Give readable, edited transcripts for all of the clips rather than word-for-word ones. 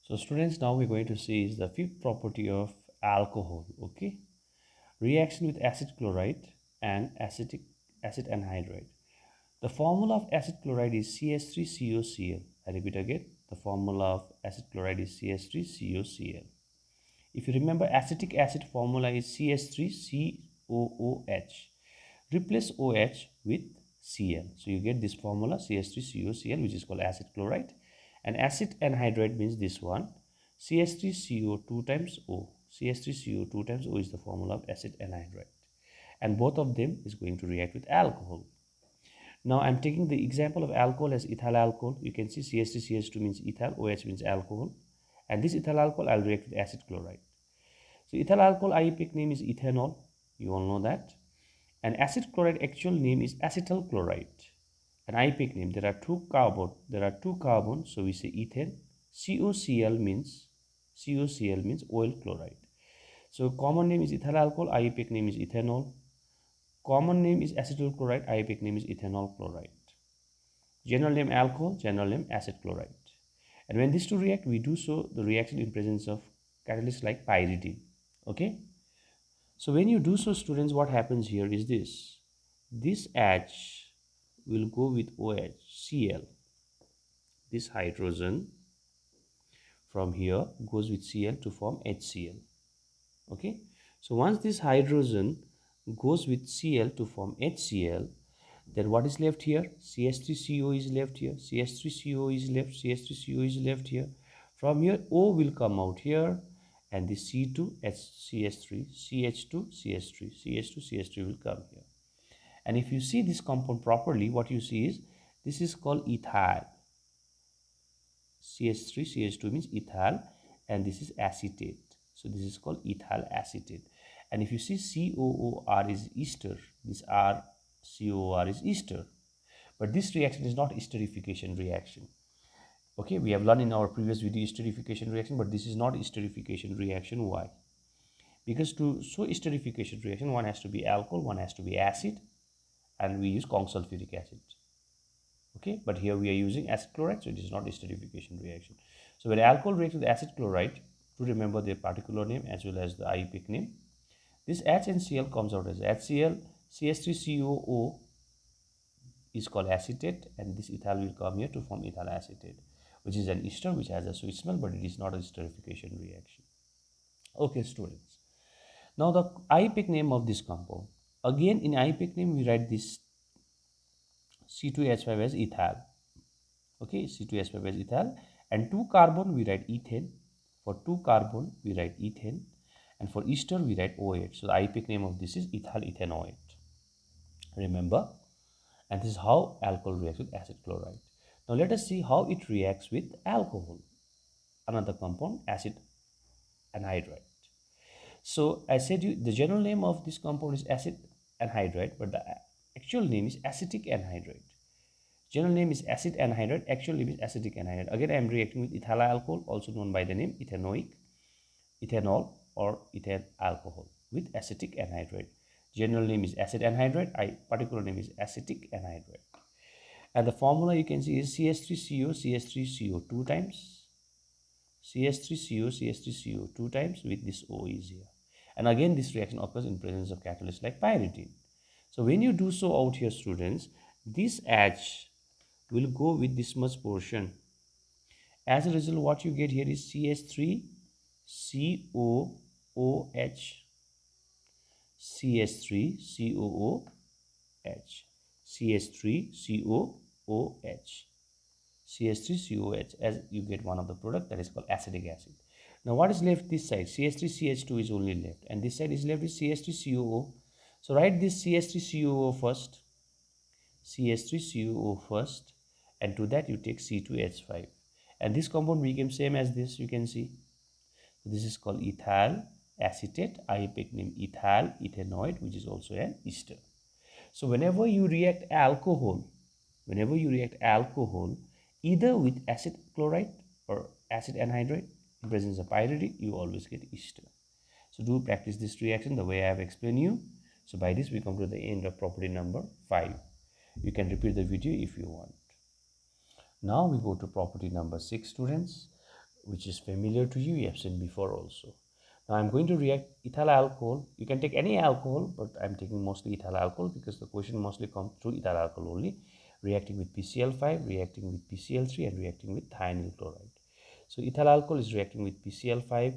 So students, now we're going to see is the fifth property of alcohol. Okay, reaction with acid chloride and acid anhydride. The formula of acid chloride is CH3COCl. I repeat again, the formula of acid chloride is CH3COCl. If you remember, acetic acid formula is CH3COOH. Replace OH with Cl. So you get this formula CH3COCl, which is called acid chloride. And acid anhydride means this one, CH3CO 2 times O. CH3CO 2 times O is the formula of acid anhydride. And both of them is going to react with alcohol. Now I'm taking the example of alcohol as ethyl alcohol. You can see CH3CH2 means ethyl, OH means alcohol. And this ethyl alcohol I'll react with acid chloride. So ethyl alcohol IUPAC name is ethanol. You all know that. And acid chloride actual name is acetyl chloride. An IUPAC name, there are two carbons, so we say ethane. COCl means oil chloride. So common name is ethyl alcohol, IUPAC name is ethanol. Common name is acetyl chloride, IUPAC name is ethanol chloride. General name alcohol, general name acid chloride. And when these two react, we do so the reaction in presence of catalyst like pyridine. Okay. So when you do so, students, what happens here is this H will go with OH, Cl. This hydrogen from here goes with Cl to form HCl. Okay. So once this hydrogen goes with Cl to form HCl, then what is left here? CH3CO is left here, CH3CO is left, CH3CO is left here. From here, O will come out here, and the C2, CH3, CH2, CH3, CH2, CH3 will come here. And if you see this compound properly, what you see is, this is called ethyl. CH3, CH2 means ethyl, and this is acetate. So this is called ethyl acetate. And if you see COOR is ester, this R COR is ester. But this reaction is not esterification reaction. Okay, we have learned in our previous video esterification reaction, but this is not esterification reaction. Why? Because to show esterification reaction, one has to be alcohol, one has to be acid, and we use consulfuric acid. Okay, but here we are using acid chloride, so it is not esterification reaction. So when alcohol reacts with acid chloride, to remember their particular name as well as the IUPAC name, this H and Cl comes out as HCl, CH3COO is called acetate, and this ethyl will come here to form ethyl acetate, which is an ester which has a sweet smell, but it is not a esterification reaction. Okay, students. Now the IUPAC name of this compound. Again, in IUPAC name we write this C2H5 as ethyl. Okay, C2H5 as ethyl, and 2 carbon we write ethane. For 2 carbon we write ethane, and for ester we write OH. So the IUPAC name of this is ethyl ethanoate. Remember, and this is how alcohol reacts with acid chloride. Now let us see how it reacts with alcohol. Another compound, acid anhydride. So I said you the general name of this compound is acid anhydride, but the actual name is acetic anhydride. General name is acid anhydride, actual name is acetic anhydride. Again, I am reacting with ethyl alcohol, also known by the name ethanoic, ethanol, or ethyl alcohol with acetic anhydride. General name is acid anhydride, particular name is acetic anhydride. And the formula you can see is CH3CO, CH3CO 2 times, CH3CO, CH3CO 2 times with this O is here. And again, this reaction occurs in presence of catalyst like pyridine. So when you do so out here, students, this H will go with this much portion. As a result, what you get here is CH3COOH, CH3COOH, CH3COOH, CH3COOH, as you get one of the product that is called acetic acid. Now what is left this side? CH3CH2 is only left, and this side is left with CH3COO. So write this CH3COO first, CH3COO first, and to that you take C2H5, and this compound became same as this. You can see this is called ethyl acetate, IUPAC name ethyl ethanoate, which is also an ester. So whenever you react alcohol, either with acid chloride or acid anhydride in presence of pyridine, you always get ester. So do practice this reaction the way I have explained you. So by this we come to the end of property number 5. You can repeat the video if you want. Now we go to property number 6, students. which is familiar to you. You have seen before also. Now I'm going to react ethyl alcohol. You can take any alcohol, but I'm taking mostly ethyl alcohol because the question mostly comes through ethyl alcohol only. Reacting with PCl5, reacting with PCl3, and reacting with thionyl chloride. So ethyl alcohol is reacting with PCl5,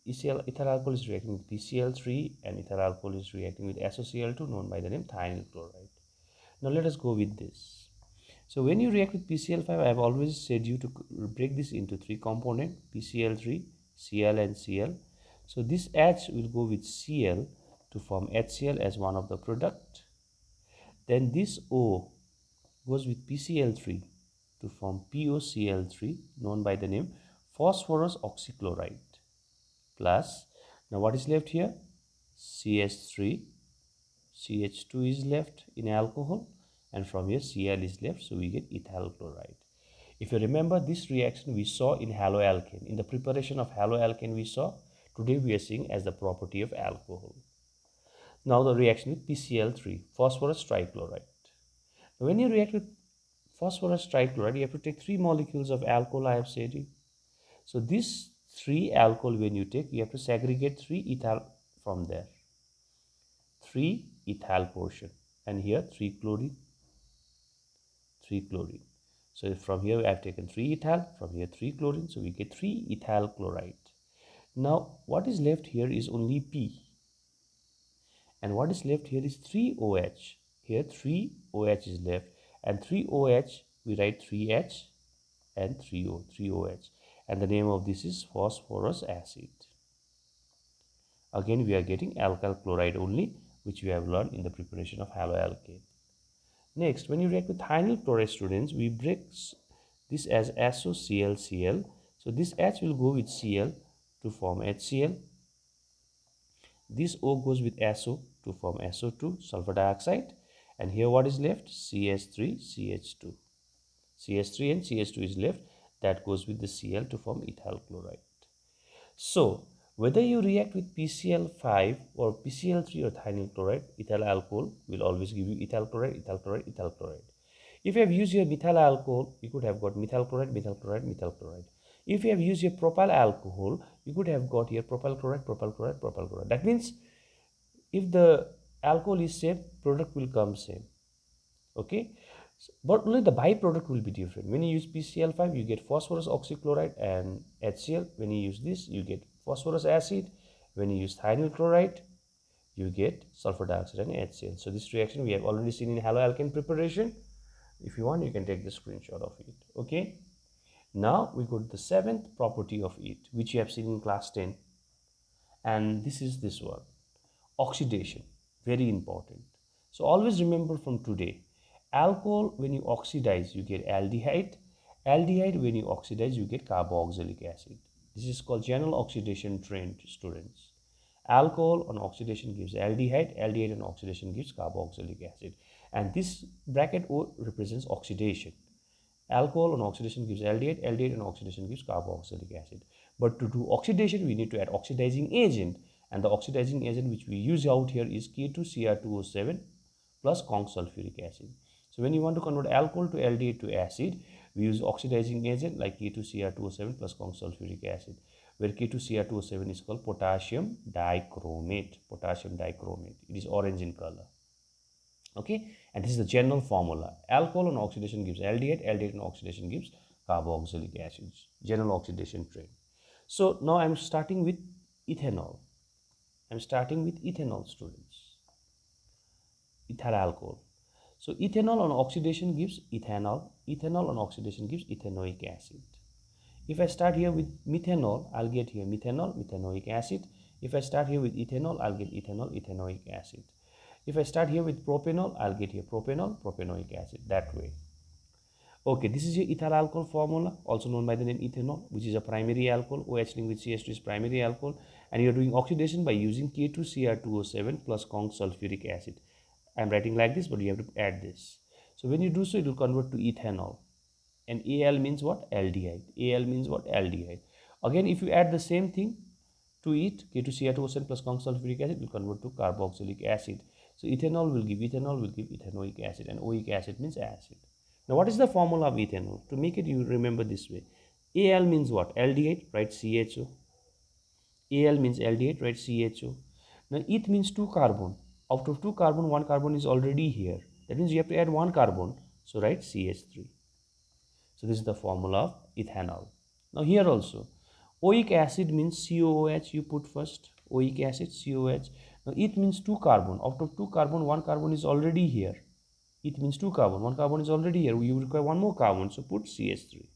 ethyl alcohol is reacting with PCl3, and ethyl alcohol is reacting with SOCl2, known by the name thionyl chloride. Now let us go with this. So when you react with PCl5, I have always said you to break this into three components: PCl3, Cl, and Cl. So this H will go with Cl to form HCl as one of the product. Then this O goes with PCl3 to form POCl3, known by the name phosphorus oxychloride. Plus, now what is left here? CH3, CH2 is left in alcohol, and from here Cl is left, so we get ethyl chloride. If you remember, this reaction we saw in haloalkane. In the preparation of haloalkane we saw, today we are seeing as the property of alcohol. Now the reaction with PCl3, phosphorus trichloride. Now when you react with phosphorus trichloride, you have to take 3 molecules of alcohol, I have said you. So this 3 alcohol when you take, you have to segregate 3 ethyl from there. 3 ethyl portion, and here 3 chlorine, 3 chlorine. So from here I have taken 3 ethyl, from here 3 chlorine, so we get 3 ethyl chloride. Now what is left here is only P, and what is left here is 3 OH. Here 3 OH is left, and 3 OH we write 3H and 3O, 3 OH, and the name of this is phosphorus acid. Again we are getting alkyl chloride only, which we have learned in the preparation of haloalkane. Next, when you react with thionyl chloride, students, we break this as SOCl-Cl. So this H will go with Cl to form HCl. This O goes with SO to form SO2, sulfur dioxide. And here what is left? CH3, CH2. CH3 and CH2 is left. That goes with the Cl to form ethyl chloride. So, whether you react with PCl5 or PCl3 or thionyl chloride, ethyl alcohol will always give you ethyl chloride, ethyl chloride, ethyl chloride. If you have used your methyl alcohol, you could have got methyl chloride, methyl chloride, methyl chloride. If you have used your propyl alcohol, you could have got here propyl chloride, propyl chloride, propyl chloride. That means if the alcohol is same, product will come same. Okay, but only the byproduct will be different. When you use PCl5, you get phosphorus oxychloride and HCl. When you use this, you get phosphorus acid. When you use thionyl chloride, you get sulfur dioxide and HCl. So this reaction we have already seen in haloalkane preparation. If you want, you can take the screenshot of it. Okay, now we go to the 7th property of it, which you have seen in class 10, and this is this one: oxidation. Very important. So always remember from today, alcohol, when you oxidize, you get aldehyde. Aldehyde, when you oxidize, you get carboxylic acid. This is called general oxidation trend, students. Alcohol on oxidation gives aldehyde, aldehyde on oxidation gives carboxylic acid. And this bracket O represents oxidation. Alcohol on oxidation gives aldehyde, aldehyde on oxidation gives carboxylic acid. But to do oxidation, we need to add oxidizing agent. And the oxidizing agent which we use out here is K2Cr2O7 plus conc sulfuric acid. So when you want to convert alcohol to aldehyde to acid, we use oxidizing agent like K2Cr2O7 plus conc sulfuric acid, where K2Cr2O7 is called potassium dichromate. Potassium dichromate. It is orange in color. Okay, and this is the general formula. Alcohol on oxidation gives aldehyde, aldehyde on oxidation gives carboxylic acids. General oxidation trend. So now I am starting with ethanol. I am starting with ethanol, students. Ethyl alcohol. So ethanol on oxidation gives ethanol. Ethanol on oxidation gives ethanoic acid. If I start here with methanol, I'll get here methanol, methanoic acid. If I start here with ethanol, I'll get ethanol, ethanoic acid. If I start here with propanol, I'll get here propanol, propanoic acid, that way. Okay, this is your ethyl alcohol formula, also known by the name ethanol, which is a primary alcohol. OH linked with CH2 is primary alcohol. And you're doing oxidation by using K2Cr2O7 plus conc sulfuric acid. I'm writing like this, but you have to add this. So when you do so, it will convert to ethanol. And Al means what? Aldehyde. Al means what? Aldehyde. Again, if you add the same thing to it, K2Cr2O7 plus conc sulfuric acid will convert to carboxylic acid. So ethanol will give ethanoic acid, and oic acid means acid. Now what is the formula of ethanol? To make it, you remember this way: Al means what? Aldehyde, write CHO. Al means aldehyde, write CHO. Now eth means 2 carbon. Out of 2 carbon, 1 carbon is already here. That means you have to add 1 carbon. So write CH3. So this is the formula of ethanol. Now here also, oic acid means COOH you put first. Oic acid, COOH. Now it means 2 carbon. Out of 2 carbon, 1 carbon is already here. It means 2 carbon. 1 carbon is already here. You require 1 more carbon. So put CH3.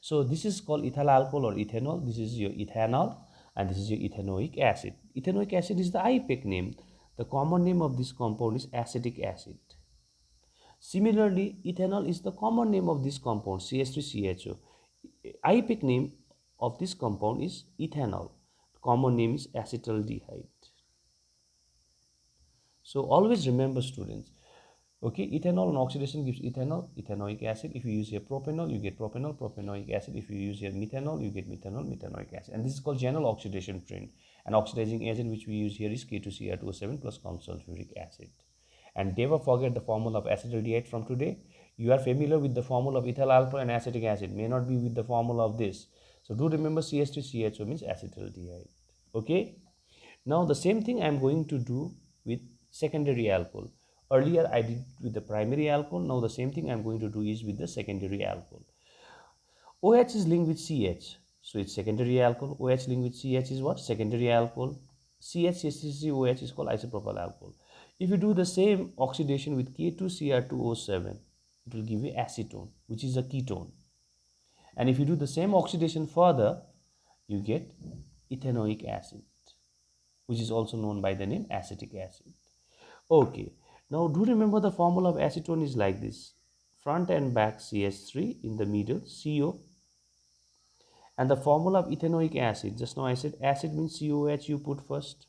So this is called ethyl alcohol or ethanol. This is your ethanol and this is your ethanoic acid. Ethanoic acid is the IPAC name. The common name of this compound is acetic acid. Similarly, ethanol is the common name of this compound, CH3CHO. IPAC name of this compound is ethanol. Common name is acetaldehyde. So always remember, students, okay, ethanol on oxidation gives ethanol, ethanoic acid. If you use here propanol, you get propanol, propanoic acid. If you use here methanol, you get methanol, methanoic acid. And this is called general oxidation trend. An oxidizing agent which we use here is K2Cr2O7 plus calcium sulfuric acid. And never forget the formula of acetaldehyde from today. You are familiar with the formula of ethyl alcohol and acetic acid, may not be with the formula of this. So do remember CH3CHO means acetaldehyde. Okay. Now the same thing I am going to do with secondary alcohol. Earlier I did with the primary alcohol. Now the same thing I am going to do is with the secondary alcohol. OH is linked with CH. So it's secondary alcohol. OH linked with CH is what? Secondary alcohol. CH, is called isopropyl alcohol. If you do the same oxidation with K2Cr2O7, it will give you acetone, which is a ketone. And if you do the same oxidation further, you get ethanoic acid, which is also known by the name acetic acid. Okay, now do remember the formula of acetone is like this. Front and back CH3, in the middle CO. And the formula of ethanoic acid, just now I said acid means COH you put first.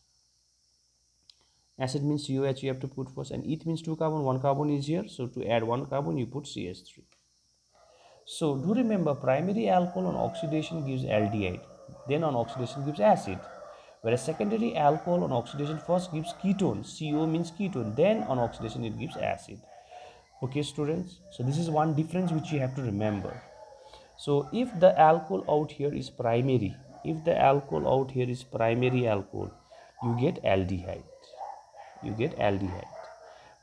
Acid means COH you have to put first, and eth means 2 carbon, 1 carbon is here. So to add 1 carbon you put CH3. So do remember primary alcohol on oxidation gives aldehyde, then on oxidation gives acid. Whereas secondary alcohol on oxidation first gives ketone, CO means ketone, then on oxidation it gives acid. Okay students, so this is one difference which you have to remember. So if the alcohol out here is primary, if the alcohol out here is primary alcohol, you get aldehyde. You get aldehyde.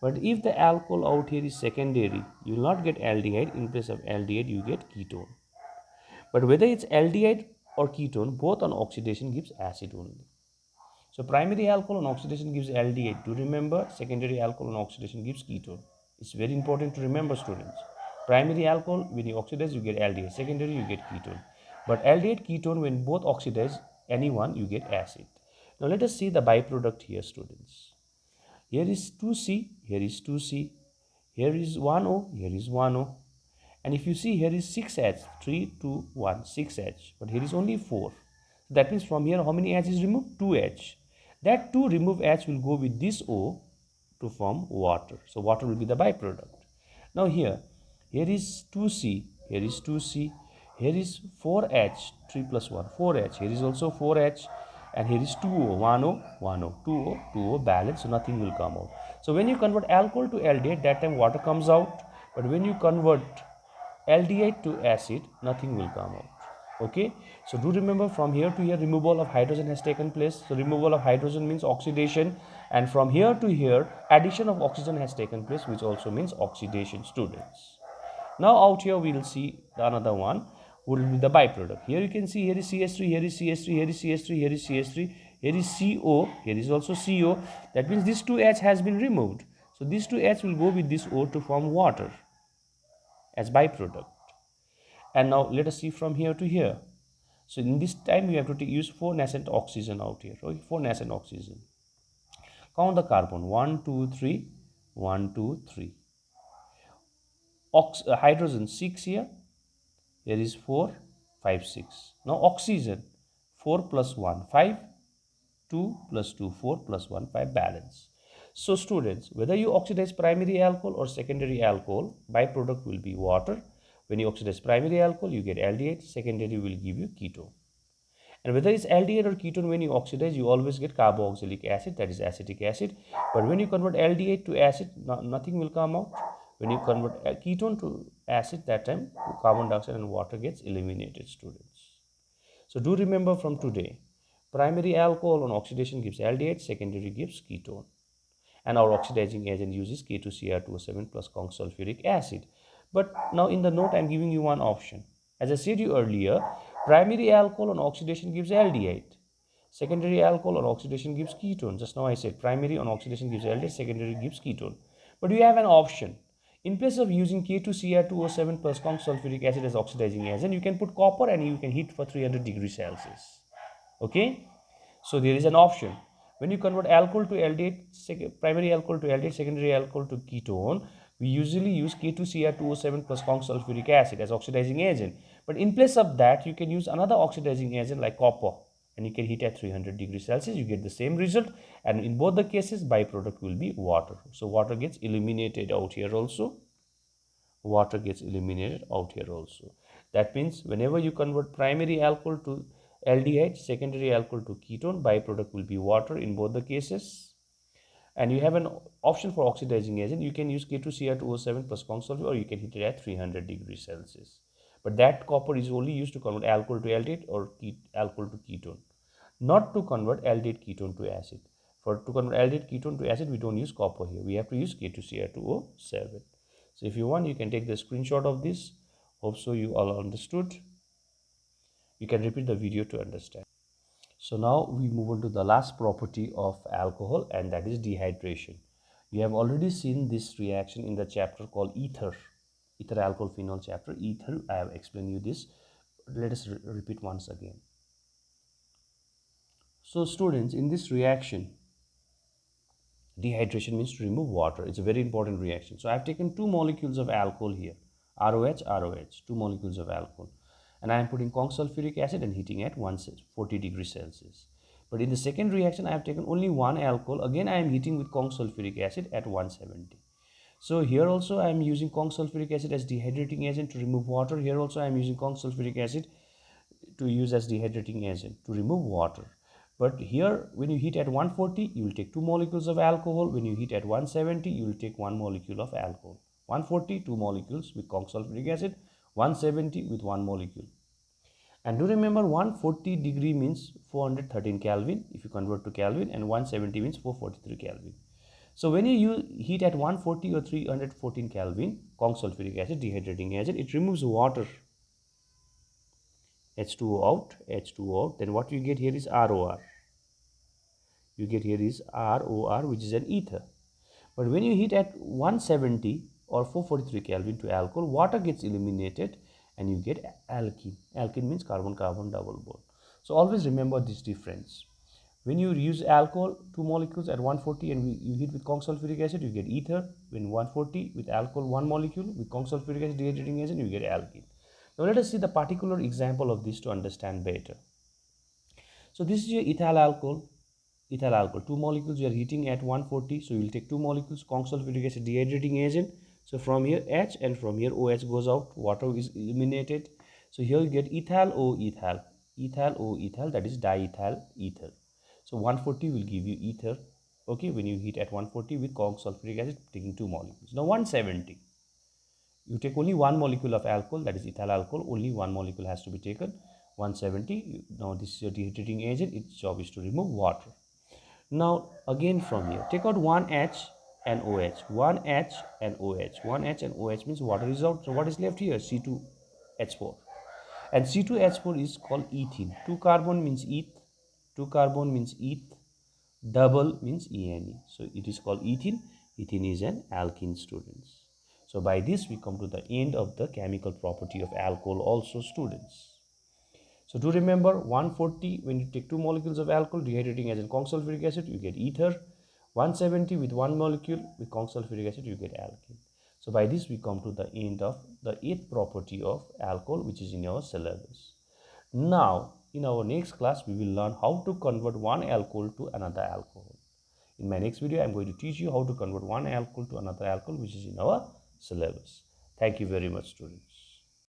But if the alcohol out here is secondary, you will not get aldehyde. In place of aldehyde, you get ketone. But whether it's aldehyde or ketone, both on oxidation gives acid only. So primary alcohol on oxidation gives aldehyde. Do remember, secondary alcohol on oxidation gives ketone. It's very important to remember, students. Primary alcohol, when you oxidize, you get aldehyde. Secondary, you get ketone. But aldehyde, ketone, when both oxidize, any one, you get acid. Now let us see the byproduct here, students. Here is 2C, here is 2C, here is 1O, here is 1O. And if you see here is 6H, 3, 2, 1, 6H, but here is only 4. So that means from here how many H is removed? 2H. That 2 removed H will go with this O to form water. So water will be the byproduct. Now here is 2C, here is 2C, here is 4H, 3 plus 1, 4H, here is also 4H, and here is 2O, 1O, 1O, 2O, 2O balance, so nothing will come out. So when you convert alcohol to aldehyde, that time water comes out, but when you convert aldehyde to acid, nothing will come out. Okay, so do remember from here to here removal of hydrogen has taken place. So removal of hydrogen means oxidation, and from here to here addition of oxygen has taken place, which also means oxidation, students. Now out here we will see another one will be the byproduct. Here you can see here is CH3, here is CH3, here is CH3, here is CH3, here is CO, here is also CO. That means this 2H has been removed. So this 2H will go with this O to form water as byproduct. And now let us see from here to here. So in this time we have to use 4 nascent oxygen out here. Okay, 4 nascent oxygen. Count the carbon 1, 2, 3, 1, 2, 3. Hydrogen 6 here. Here is 4, 5, 6. Now oxygen 4 plus 1, 5, 2 plus 2, 4 plus 1, 5 balance. So students, whether you oxidize primary alcohol or secondary alcohol, byproduct will be water. When you oxidize primary alcohol, you get aldehyde. Secondary will give you ketone. And whether it's aldehyde or ketone, when you oxidize, you always get carboxylic acid, that is acetic acid. But when you convert aldehyde to acid, nothing will come out. When you convert a ketone to acid, that time carbon dioxide and water gets eliminated, students. So do remember from today, primary alcohol on oxidation gives aldehyde, secondary gives ketone. And our oxidizing agent uses K2Cr2O7 plus conc sulfuric acid. But now in the note I am giving you one option. As I said you earlier, primary alcohol on oxidation gives aldehyde. Secondary alcohol on oxidation gives ketone. Just now I said primary on oxidation gives aldehyde, secondary gives ketone. But you have an option. In place of using K2Cr2O7 plus conc sulfuric acid as oxidizing agent, you can put copper and you can heat for 300 degrees Celsius. Okay? So there is an option. When you convert alcohol to aldehyde, primary alcohol to aldehyde, secondary alcohol to ketone, we usually use K2Cr2O7 plus conc sulfuric acid as oxidizing agent. But in place of that, you can use another oxidizing agent like copper, and you can heat at 300 degrees Celsius. You get the same result, and in both the cases, byproduct will be water. So water gets eliminated out here also. Water gets eliminated out here also. That means whenever you convert primary alcohol to aldehyde, secondary alcohol to ketone, byproduct will be water in both the cases. And you have an option for oxidizing agent. You can use K2Cr2O7 plus conc sulfur, or you can heat it at 300 degrees Celsius. But that copper is only used to convert alcohol to aldehyde or alcohol to ketone, not to convert aldehyde ketone to acid. For to convert aldehyde ketone to acid, we don't use copper here. We have to use K2Cr2O7. So if you want, you can take the screenshot of this. Hope so you all understood. You can repeat the video to understand. So now we move on to the last property of alcohol, and that is dehydration. You have already seen this reaction in the chapter called ether alcohol phenol chapter. Ether, I have explained you this. Let us repeat once again. So students, in this reaction, dehydration means to remove water. It's a very important reaction. So I have taken two molecules of alcohol here, ROH, two molecules of alcohol, and I am putting conc sulfuric acid and heating at 140 degrees Celsius. But in the second reaction, I have taken only one alcohol. Again, I am heating with conc sulfuric acid at 170. So here also I am using conc sulfuric acid as dehydrating agent to remove water. Here also I am using conc sulfuric acid to use as dehydrating agent to remove water. But here when you heat at 140, you will take two molecules of alcohol. When you heat at 170, you will take one molecule of alcohol. 140, two molecules with conc sulfuric acid, 170 with one molecule. And do remember, 140 degree means 413 Kelvin if you convert to Kelvin, and 170 means 443 Kelvin. So when you heat at 140 or 314 Kelvin, conc sulfuric acid, dehydrating agent, it removes water. H2O out, H2O out. Then what you get here is ROR. You get here is ROR, which is an ether. But when you heat at 170 or 443 Kelvin to alcohol, water gets eliminated and you get alkene. Alkene means carbon-carbon double bond. So always remember this difference. When you use alcohol, two molecules at 140 and you heat with conc sulfuric acid, you get ether. When 140 with alcohol, one molecule with conc sulfuric acid dehydrating agent, you get alkene. Now let us see the particular example of this to understand better. So this is your ethyl alcohol. Two molecules you are heating at 140, so you will take two molecules conc sulfuric acid dehydrating agent. So from here H and from here OH goes out, water is eliminated. So here you get ethyl O ethyl, that is diethyl ether. So 140 will give you ether, okay, when you heat at 140 with conc sulfuric acid taking two molecules. Now 170, you take only one molecule of alcohol, that is ethyl alcohol, only one molecule has to be taken. 170, now this is your dehydrating agent, its job is to remove water. Now again from here, take out 1H and OH, 1H and OH, 1H and OH means water is out. So what is left here? C2H4. And C2H4 is called ethene. 2 carbon means eth, 2 carbon means eth, double means ene. So it is called ethene. Ethene is an alkene, students. So by this we come to the end of the chemical property of alcohol also, students. So do remember, 140, when you take two molecules of alcohol dehydrating agent conc sulfuric acid, you get ether. 170 with one molecule with conc sulfuric acid, you get alkene. So by this we come to the end of the eighth property of alcohol, which is in our syllabus. Now in our next class we will learn how to convert one alcohol to another alcohol. In my next video I am going to teach you how to convert one alcohol to another alcohol, which is in our syllabus. Thank you very much, students.